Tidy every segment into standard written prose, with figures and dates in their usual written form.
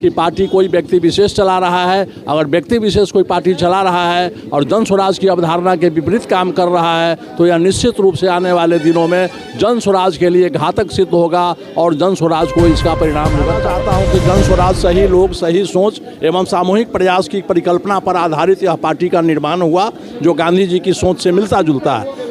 कि पार्टी कोई व्यक्ति विशेष चला रहा है। अगर व्यक्ति विशेष कोई पार्टी चला रहा है और जन स्वराज की अवधारणा के विपरीत काम कर रहा है तो यह निश्चित रूप से आने वाले दिनों में जन स्वराज के लिए घातक सिद्ध होगा और जन स्वराज को इसका परिणाम होगा। चाहता हूं कि जन स्वराज सही लोग, सही सोच एवं सामूहिक प्रयास की परिकल्पना पर आधारित यह पार्टी का निर्माण हुआ जो गांधी जी की सोच से मिलता जुलता है।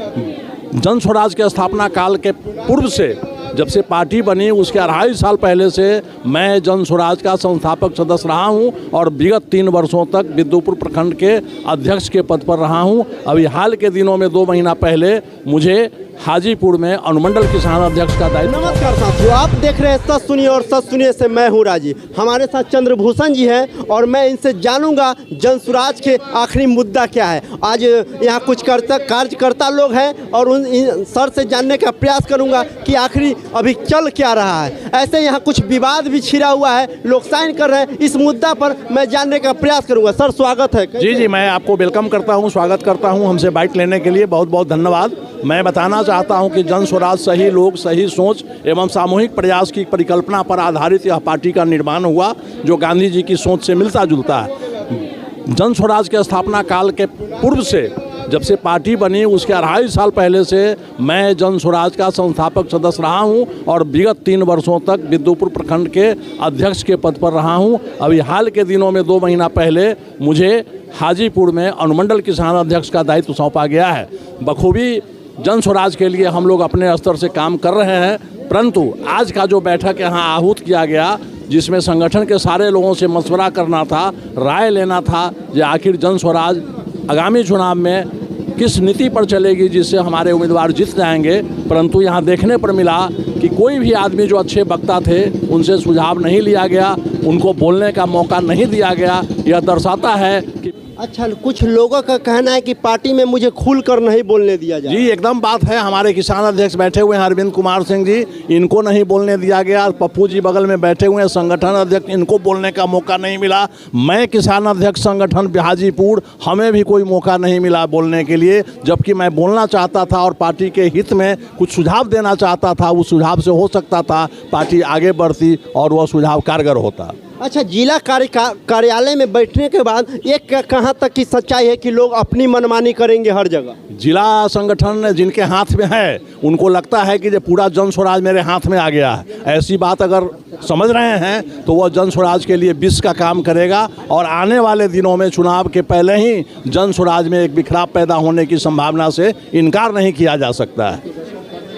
जन स्वराज के स्थापना काल के पूर्व से, जब से पार्टी बनी उसके 2.5 साल पहले से मैं जन स्वराज का संस्थापक सदस्य रहा हूं और विगत 3 वर्षों तक विद्युपुर प्रखंड के अध्यक्ष के पद पर रहा हूं। अभी हाल के दिनों में 2 महीना पहले मुझे हाजीपुर में अनुमंडल किसान अध्यक्ष का दायित्व। नमस्कार साथियों, आप देख रहे हैं सच सुनिए और सच सुनिए से मैं हूं राजी। हमारे साथ चंद्रभूषण जी हैं और मैं इनसे जानूंगा जन स्वराज के आखिरी मुद्दा क्या है। आज यहाँ कुछ कार्यकर्ता लोग हैं और उन सर से जानने का प्रयास करूंगा कि आखिरी अभी चल क्या रहा है। ऐसे यहाँ कुछ विवाद भी छिड़ा हुआ है, लोग साइन कर रहे हैं। इस मुद्दा पर मैं जानने का प्रयास करूँगा। सर स्वागत है। जी, मैं आपको वेलकम करता हूँ, स्वागत करता हूँ हमसे बाइट लेने के लिए। बहुत बहुत धन्यवाद। मैं बताना चाहता हूं कि जन स्वराज सही लोग, सही सोच एवं सामूहिक प्रयास की परिकल्पना पर आधारित यह पार्टी का निर्माण हुआ जो गांधी जी की सोच से मिलता जुलता है। जन स्वराज के स्थापना काल के पूर्व से, जब से पार्टी बनी उसके 2.5 साल पहले से मैं जन स्वराज का संस्थापक सदस्य रहा हूं और विगत 3 वर्षों तक विद्युपुर प्रखंड के अध्यक्ष के पद पर रहा हूं। अभी हाल के दिनों में 2 महीना पहले मुझे हाजीपुर में अनुमंडल किसान अध्यक्ष का दायित्व सौंपा गया है। बखूबी जन स्वराज के लिए हम लोग अपने स्तर से काम कर रहे हैं, परंतु आज का जो बैठक यहाँ आहूत किया गया जिसमें संगठन के सारे लोगों से मशवरा करना था, राय लेना था कि आखिर जन स्वराज आगामी चुनाव में किस नीति पर चलेगी जिससे हमारे उम्मीदवार जीत जाएंगे। परंतु यहाँ देखने पर मिला कि कोई भी आदमी जो अच्छे वक्ता थे उनसे सुझाव नहीं लिया गया, उनको बोलने का मौका नहीं दिया गया। यह दर्शाता है कि अच्छा, कुछ लोगों का कहना है कि पार्टी में मुझे खुलकर नहीं बोलने दिया जाए। जी एकदम बात है। हमारे किसान अध्यक्ष बैठे हुए हैं अरविंद कुमार सिंह जी, इनको नहीं बोलने दिया गया। पप्पू जी बगल में बैठे हुए हैं संगठन अध्यक्ष, इनको बोलने का मौका नहीं मिला। मैं किसान अध्यक्ष संगठन हाजीपुर, हमें भी कोई मौका नहीं मिला बोलने के लिए, जबकि मैं बोलना चाहता था और पार्टी के हित में कुछ सुझाव देना चाहता था। उस सुझाव से हो सकता था पार्टी आगे बढ़ती और वह सुझाव कारगर होता। अच्छा, जिला कार्यालय में बैठने के बाद एक कहाँ तक की सच्चाई है कि लोग अपनी मनमानी करेंगे हर जगह? जिला संगठन जिनके हाथ में है उनको लगता है कि जो पूरा जन स्वराज मेरे हाथ में आ गया है, ऐसी बात अगर समझ रहे हैं तो वह जन स्वराज के लिए विष का काम करेगा और आने वाले दिनों में चुनाव के पहले ही जन स्वराज में एक बिखराव पैदा होने की संभावना से इनकार नहीं किया जा सकता है।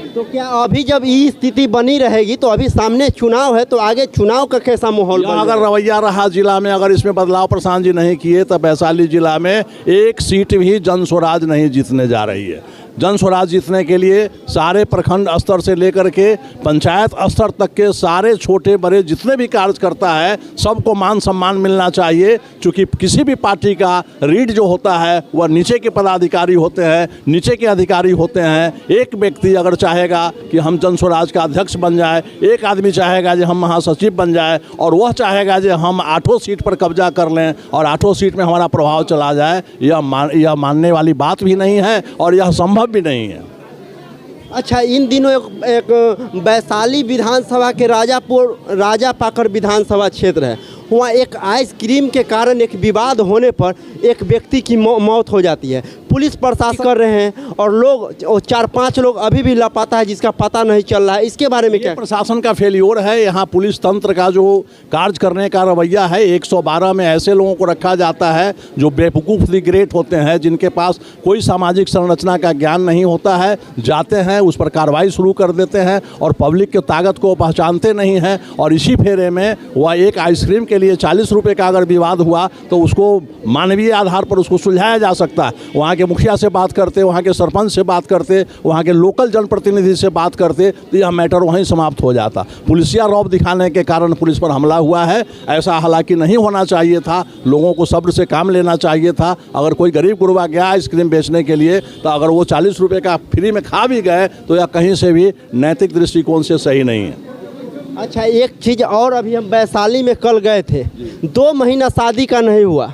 तो क्या अभी जब ये स्थिति बनी रहेगी तो अभी सामने चुनाव है तो आगे चुनाव का कैसा माहौल? अगर रवैया रहा जिला में, अगर इसमें बदलाव प्रशांत जी नहीं किए तो वैशाली जिला में 1 सीट भी जन स्वराज नहीं जीतने जा रही है। जन स्वराज जीतने के लिए सारे प्रखंड स्तर से लेकर के पंचायत स्तर तक के सारे छोटे बड़े जितने भी कार्यकर्ता है सबको मान सम्मान मिलना चाहिए। क्योंकि किसी भी पार्टी का रीढ़ जो होता है वह नीचे के पदाधिकारी होते हैं, नीचे के अधिकारी होते हैं। एक व्यक्ति अगर चाहेगा कि हम जन स्वराज का अध्यक्ष बन जाए, एक आदमी चाहेगा कि हम महासचिव बन जाए और वह चाहेगा कि हम 8 सीट पर कब्जा कर लें और 8 सीट में हमारा प्रभाव चला जाए, यह मानने वाली बात भी नहीं है और यह संभव भी नहीं है। अच्छा, इन दिनों एक वैशाली विधानसभा के राजापाकर विधानसभा क्षेत्र है, वहाँ एक आइसक्रीम के कारण एक विवाद होने पर एक व्यक्ति की मौत हो जाती है। पुलिस प्रशासन कर रहे हैं और लोग 4-5 लोग अभी भी लापता है जिसका पता नहीं चल रहा है। इसके बारे में क्या? प्रशासन का फेल्योर है। यहाँ पुलिस तंत्र का जो कार्य करने का रवैया है, 112 में ऐसे लोगों को रखा जाता है जो बेवकूफ़ ग्रेट होते हैं, जिनके पास कोई सामाजिक संरचना का ज्ञान नहीं होता है, जाते हैं उस पर कार्रवाई शुरू कर देते हैं और पब्लिक की ताकत को पहचानते नहीं हैं। और इसी फेरे में वह एक आइसक्रीम के लिए 40 रुपये का अगर विवाद हुआ तो उसको मानवीय आधार पर उसको सुलझाया जा सकता है। वहाँ के मुखिया से बात करते, वहाँ के सरपंच से बात करते, वहाँ के लोकल जनप्रतिनिधि से बात करते तो यह मैटर वहीं समाप्त हो जाता। पुलिसिया रौब दिखाने के कारण पुलिस पर हमला हुआ है। ऐसा हालांकि नहीं होना चाहिए था। लोगों को सब्र से काम लेना चाहिए था। अगर कोई गरीब गुरबा गया आइसक्रीम बेचने के लिए तो अगर वो 40 रुपये का फ्री में खा भी गए तो यह कहीं से भी नैतिक दृष्टिकोण से सही नहीं है। अच्छा, एक चीज़ और, अभी हम वैशाली में कल गए थे, 2 महीना शादी का नहीं हुआ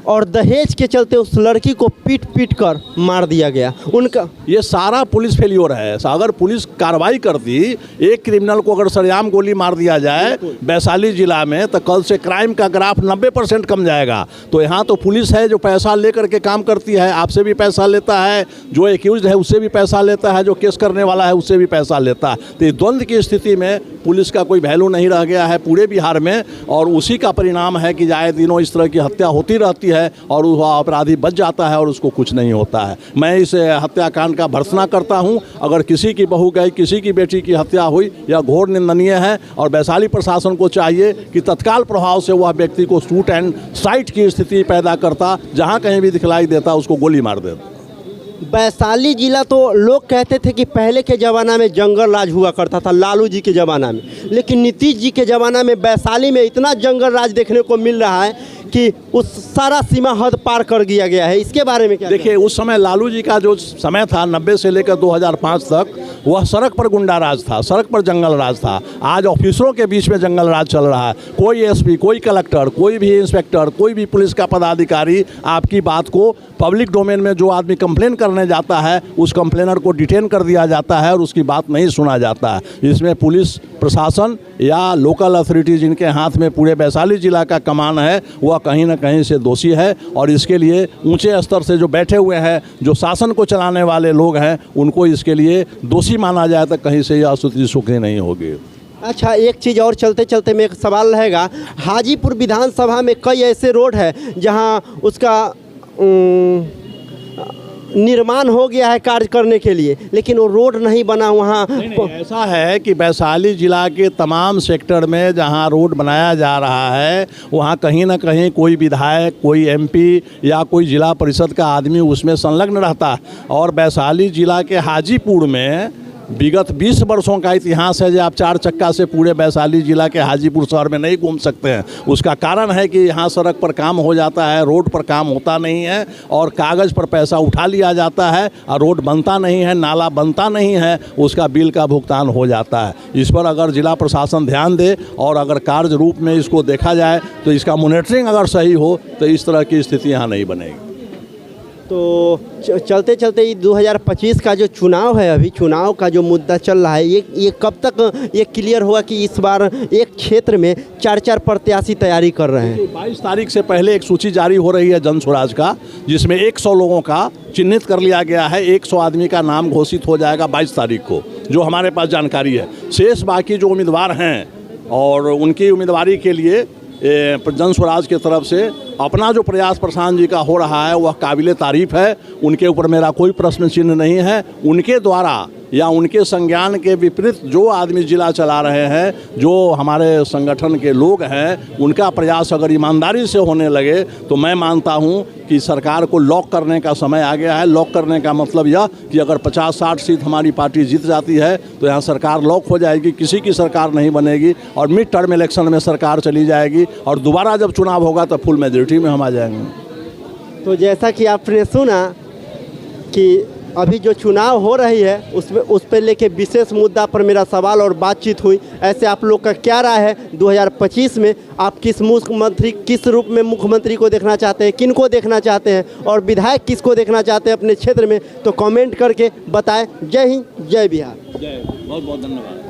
और दहेज के चलते उस लड़की को पीट पीट कर मार दिया गया। उनका ये सारा पुलिस फेलियर है। अगर पुलिस कार्रवाई करती, एक क्रिमिनल को अगर सरेआम गोली मार दिया जाए वैशाली जिला में, तो कल से क्राइम का ग्राफ 90% कम जाएगा। तो यहाँ तो पुलिस है जो पैसा लेकर के काम करती है, आपसे भी पैसा लेता है, जो एक्यूज है उससे भी पैसा लेता है, जो केस करने वाला है उससे भी पैसा लेता है। तो ये द्वंद्व की स्थिति में पुलिस का कोई वैल्यू नहीं रह गया है पूरे बिहार में, और उसी का परिणाम है कि आए दिनों इस तरह की हत्या होती रहती है और वह अपराधी बच जाता है और उसको कुछ नहीं होता है। मैं इस हत्याकांड का भर्त्सना करता हूं। अगर किसी की बहू गई, किसी की बेटी की हत्या हुई, यह घोर निंदनीय है और वैशाली प्रशासन को चाहिए कि तत्काल प्रभाव से वह व्यक्ति को शूट एंड साइट की स्थिति पैदा करता, जहां कहीं भी दिखलाई देता उसको गोली मार देता। वैशाली जिला तो लोग कहते थे कि पहले के ज़माना में जंगल राज हुआ करता था, लालू जी के ज़माना में, लेकिन नीतीश जी के ज़माना में वैशाली में इतना जंगल राज देखने को मिल रहा है कि उस सारा सीमा हद पार कर दिया गया है। इसके बारे में क्या? देखिए, उस समय लालू जी का जो समय था 90 से लेकर 2005 तक, वह सड़क पर गुंडा राज था, सड़क पर जंगल राज था। आज ऑफिसरों के बीच में जंगल राज चल रहा है। कोई एसपी, कोई कलेक्टर, कोई भी इंस्पेक्टर, कोई भी पुलिस का पदाधिकारी आपकी बात को पब्लिक डोमेन में जो आदमी कंप्लेन करने जाता है, उस कंप्लेनर को डिटेन कर दिया जाता है और उसकी बात नहीं सुना जाता है। इसमें पुलिस प्रशासन या लोकल अथॉरिटी जिनके हाथ में पूरे वैशाली जिला का कमान है, वह कहीं ना कहीं से दोषी है। और इसके लिए ऊंचे स्तर से जो बैठे हुए हैं, जो शासन को चलाने वाले लोग हैं, उनको इसके लिए दोषी माना जाए तो कहीं से यह स्थिति सुखी नहीं होगी। अच्छा, एक चीज़ और चलते चलते में एक सवाल रहेगा। हाजीपुर विधानसभा में कई ऐसे रोड है जहां उसका निर्माण हो गया है कार्य करने के लिए, लेकिन वो रोड नहीं बना वहाँ। नहीं, ऐसा है कि वैशाली जिला के तमाम सेक्टर में जहाँ रोड बनाया जा रहा है, वहाँ कहीं ना कहीं कोई विधायक, कोई एमपी या कोई जिला परिषद का आदमी उसमें संलग्न रहता है। और वैशाली जिला के हाजीपुर में विगत 20 वर्षों का इतिहास है। जो आप 4 चक्का से पूरे वैशाली जिला के हाजीपुर शहर में नहीं घूम सकते हैं। उसका कारण है कि यहाँ सड़क पर काम हो जाता है, रोड पर काम होता नहीं है, और कागज़ पर पैसा उठा लिया जाता है और रोड बनता नहीं है, नाला बनता नहीं है, उसका बिल का भुगतान हो जाता है। इस पर अगर जिला प्रशासन ध्यान दे और अगर कार्य रूप में इसको देखा जाए, तो इसका मॉनिटरिंग अगर सही हो, तो इस तरह की स्थिति यहाँ नहीं बनेगी। तो चलते चलते ये 2025 का जो चुनाव है, अभी चुनाव का जो मुद्दा चल रहा है, ये कब तक ये क्लियर होगा कि इस बार एक क्षेत्र में 4-4 प्रत्याशी तैयारी कर रहे हैं? 22 तारीख से पहले एक सूची जारी हो रही है जन स्वराज का, जिसमें 100 लोगों का चिन्हित कर लिया गया है। 100 आदमी का नाम घोषित हो जाएगा 22 तारीख को, जो हमारे पास जानकारी है। शेष बाकी जो उम्मीदवार हैं और उनकी उम्मीदवारी के लिए जन स्वराज की तरफ से अपना जो प्रयास प्रशांत जी का हो रहा है, वह काबिले तारीफ़ है। उनके ऊपर मेरा कोई प्रश्न चिन्ह नहीं है। उनके द्वारा या उनके संज्ञान के विपरीत जो आदमी जिला चला रहे हैं, जो हमारे संगठन के लोग हैं, उनका प्रयास अगर ईमानदारी से होने लगे, तो मैं मानता हूं कि सरकार को लॉक करने का समय आ गया है। लॉक करने का मतलब यह कि अगर 50-60 सीट हमारी पार्टी जीत जाती है, तो यहाँ सरकार लॉक हो जाएगी, किसी की सरकार नहीं बनेगी और मिड टर्म इलेक्शन में सरकार चली जाएगी और दोबारा जब चुनाव होगा तो फुल मेजॉरिटी में हम आ जाएंगे। तो जैसा कि आपने सुना कि अभी जो चुनाव हो रही है, उस पर लेके विशेष मुद्दा पर मेरा सवाल और बातचीत हुई। ऐसे आप लोग का क्या राय है 2025 में? आप किस मुख्यमंत्री, किस रूप में मुख्यमंत्री को देखना चाहते हैं, किन को देखना चाहते हैं, और विधायक किसको देखना चाहते हैं अपने क्षेत्र में? तो कमेंट करके बताएं। जय हिंद, जय बिहार। जय, बहुत बहुत धन्यवाद।